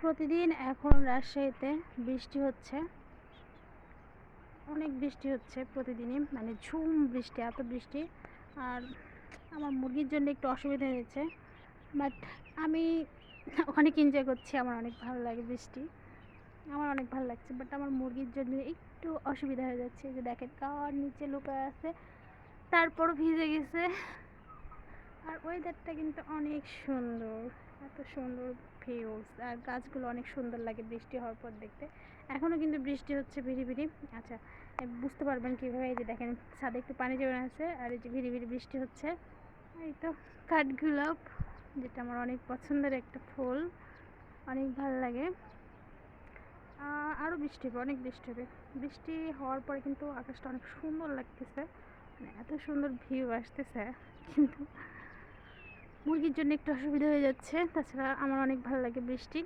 প্রতিদিন এখন রাজশাহীতে বৃষ্টি হচ্ছে, অনেক বৃষ্টি হচ্ছে প্রতিদিনই, মানে ঝুম বৃষ্টি, এত বৃষ্টি। আর আমার মুরগির জন্য একটু অসুবিধা হয়েছে, বাট আমি অনেক এনজয় করছি। আমার অনেক ভালো লাগে বৃষ্টি, আমার অনেক ভালো লাগছে, বাট আমার মুরগির জন্য একটু অসুবিধা হয়ে যাচ্ছে। যে দেখেন কার নিচে লুকায় আছে, তারপরও ভিজে গেছে। আর ওয়েদারটা কিন্তু অনেক সুন্দর, এত সুন্দর ভিউস, আর গাছগুলো অনেক সুন্দর লাগে বৃষ্টি হওয়ার পর দেখতে। এখনও কিন্তু বৃষ্টি হচ্ছে ভিড়ি ভিড়ি। আচ্ছা, বুঝতে পারবেন কীভাবে, এই যে দেখেন ছাদে একটু পানি জমে আছে, আর এই যে ভিড়ি ভিড়ি বৃষ্টি হচ্ছে। এই তো কাঠগোলাপ, যেটা আমার অনেক পছন্দের একটা ফুল, অনেক ভালো লাগে। আরও বৃষ্টি হবে, অনেক বৃষ্টি হবে। বৃষ্টি হওয়ার পরে কিন্তু আকাশটা অনেক সুন্দর লাগতেছে, মানে এত সুন্দর ভিউ আসতেছে। কিন্তু মুরগির জন্য একটু অসুবিধা হয়ে যাচ্ছে, তাছাড়া আমার অনেক ভালো লাগে বৃষ্টি।